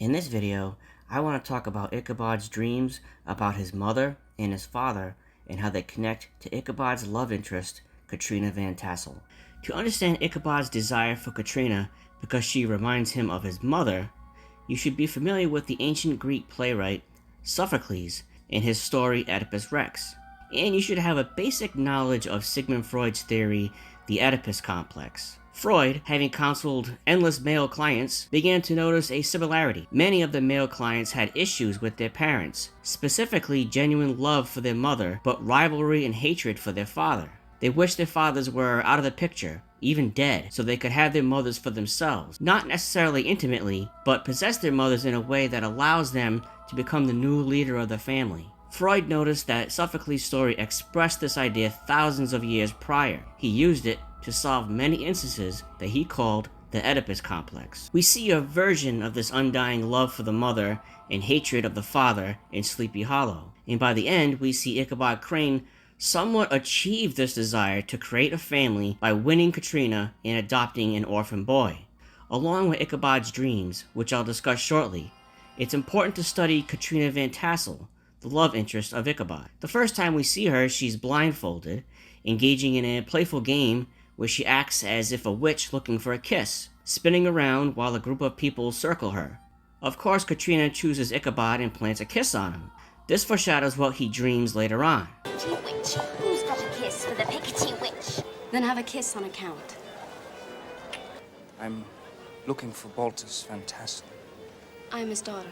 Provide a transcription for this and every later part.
In this video, I want to talk about Ichabod's dreams about his mother and his father and how they connect to Ichabod's love interest, Katrina Van Tassel. To understand Ichabod's desire for Katrina because she reminds him of his mother, you should be familiar with the ancient Greek playwright Sophocles and his story Oedipus Rex. And you should have a basic knowledge of Sigmund Freud's theory, the Oedipus complex. Freud, having counseled endless male clients, began to notice a similarity. Many of the male clients had issues with their parents, specifically genuine love for their mother, but rivalry and hatred for their father. They wished their fathers were out of the picture, even dead, so they could have their mothers for themselves. Not necessarily intimately, but possess their mothers in a way that allows them to become the new leader of the family. Freud noticed that Sophocles' story expressed this idea thousands of years prior. He used it to solve many instances that he called the Oedipus complex. We see a version of this undying love for the mother and hatred of the father in Sleepy Hollow. And by the end, we see Ichabod Crane somewhat achieve this desire to create a family by winning Katrina and adopting an orphan boy. Along with Ichabod's dreams, which I'll discuss shortly, it's important to study Katrina Van Tassel, the love interest of Ichabod. The first time we see her, she's blindfolded, engaging in a playful game where she acts as if a witch looking for a kiss, spinning around while a group of people circle her. Of course, Katrina chooses Ichabod and plants a kiss on him. This foreshadows what he dreams later on. Witch, who's got a kiss for the Pickettty witch? Then have a kiss on account. I'm looking for Baltus Van Tassel. I'm his daughter,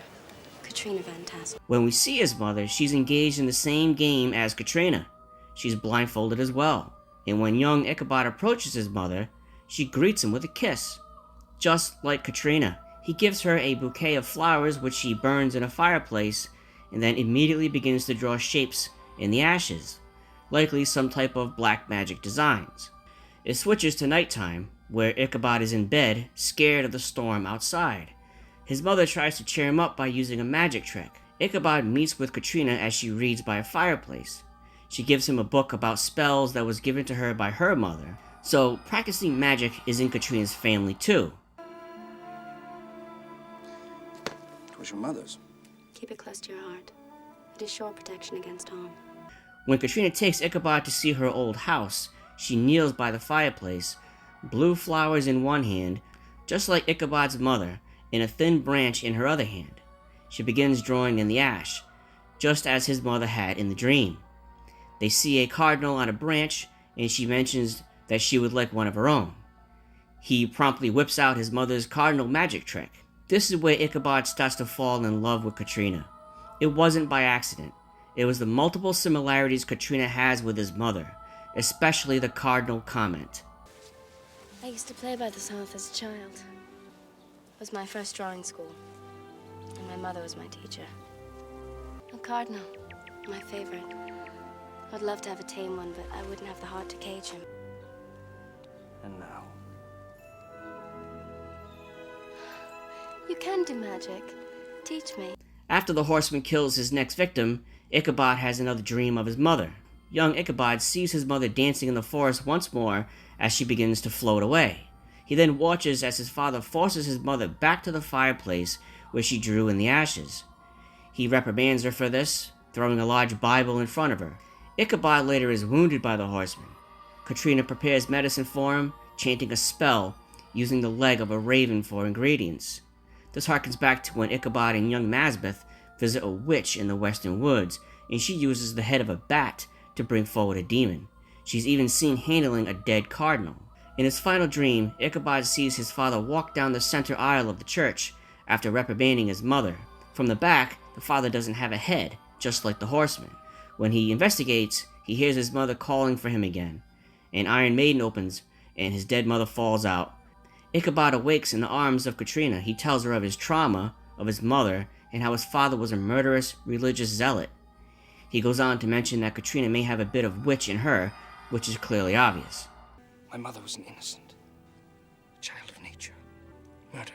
Katrina Van Tassel. When we see his mother, she's engaged in the same game as Katrina. She's blindfolded as well. And when young Ichabod approaches his mother, she greets him with a kiss. Just like Katrina, he gives her a bouquet of flowers which she burns in a fireplace and then immediately begins to draw shapes in the ashes, likely some type of black magic designs. It switches to nighttime, where Ichabod is in bed, scared of the storm outside. His mother tries to cheer him up by using a magic trick. Ichabod meets with Katrina as she reads by a fireplace. She gives him a book about spells that was given to her by her mother, so practicing magic is in Katrina's family too. It was your mother's. Keep it close to your heart. It is sure protection against harm. When Katrina takes Ichabod to see her old house, she kneels by the fireplace, blue flowers in one hand, just like Ichabod's mother, and a thin branch in her other hand. She begins drawing in the ash, just as his mother had in the dream. They see a cardinal on a branch, and she mentions that she would like one of her own. He promptly whips out his mother's cardinal magic trick. This is where Ichabod starts to fall in love with Katrina. It wasn't by accident. It was the multiple similarities Katrina has with his mother, especially the cardinal comment. I used to play by this hearth as a child. It was my first drawing school, and my mother was my teacher. A cardinal, my favorite. I'd love to have a tame one, but I wouldn't have the heart to cage him. And now? You can do magic. Teach me. After the horseman kills his next victim, Ichabod has another dream of his mother. Young Ichabod sees his mother dancing in the forest once more as she begins to float away. He then watches as his father forces his mother back to the fireplace where she drew in the ashes. He reprimands her for this, throwing a large Bible in front of her. Ichabod later is wounded by the horseman. Katrina prepares medicine for him, chanting a spell using the leg of a raven for ingredients. This harkens back to when Ichabod and young Masbeth visit a witch in the western woods, and she uses the head of a bat to bring forward a demon. She's even seen handling a dead cardinal. In his final dream, Ichabod sees his father walk down the center aisle of the church after reprimanding his mother. From the back, the father doesn't have a head, just like the horseman. When he investigates, he hears his mother calling for him again. An Iron Maiden opens, and his dead mother falls out. Ichabod awakes in the arms of Katrina. He tells her of his trauma, of his mother, and how his father was a murderous religious zealot. He goes on to mention that Katrina may have a bit of witch in her, which is clearly obvious. My mother was an innocent, a child of nature, murdered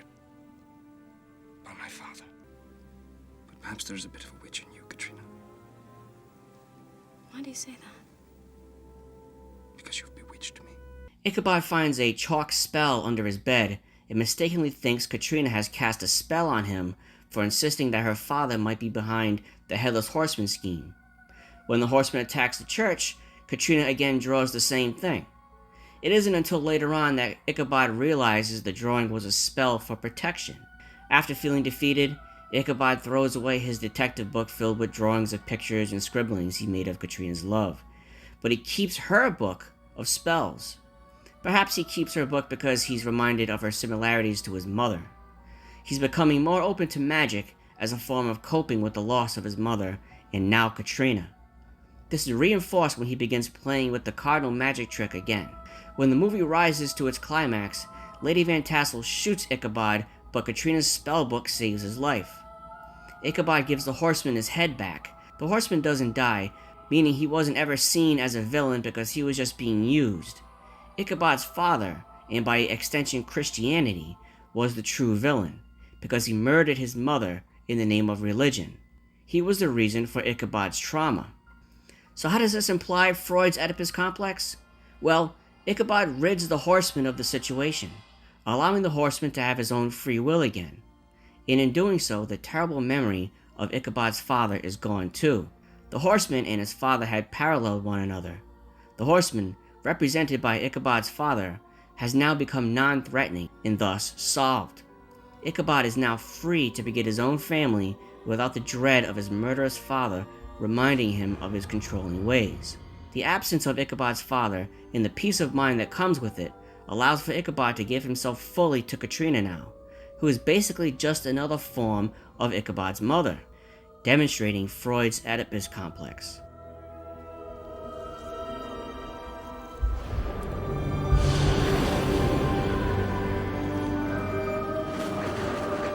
by my father. But perhaps there's a bit of a witch in you, Katrina. Why do you say that? Because you've bewitched me. Ichabod finds a chalk spell under his bed and mistakenly thinks Katrina has cast a spell on him for insisting that her father might be behind the Headless Horseman scheme. When the Horseman attacks the church, Katrina again draws the same thing. It isn't until later on that Ichabod realizes the drawing was a spell for protection. After feeling defeated, Ichabod throws away his detective book filled with drawings of pictures and scribblings he made of Katrina's love. But he keeps her book of spells. Perhaps he keeps her book because he's reminded of her similarities to his mother. He's becoming more open to magic as a form of coping with the loss of his mother and now Katrina. This is reinforced when he begins playing with the cardinal magic trick again. When the movie rises to its climax, Lady Van Tassel shoots Ichabod, but Katrina's spellbook saves his life. Ichabod gives the horseman his head back. The horseman doesn't die, meaning he wasn't ever seen as a villain because he was just being used. Ichabod's father, and by extension Christianity, was the true villain, because he murdered his mother in the name of religion. He was the reason for Ichabod's trauma. So how does this imply Freud's Oedipus complex? Well, Ichabod rids the horseman of the situation, allowing the horseman to have his own free will again. And in doing so, the terrible memory of Ichabod's father is gone too. The horseman and his father had paralleled one another. The horseman, represented by Ichabod's father, has now become non-threatening and thus solved. Ichabod is now free to beget his own family without the dread of his murderous father reminding him of his controlling ways. The absence of Ichabod's father and the peace of mind that comes with it allows for Ichabod to give himself fully to Katrina now, who is basically just another form of Ichabod's mother, demonstrating Freud's Oedipus complex.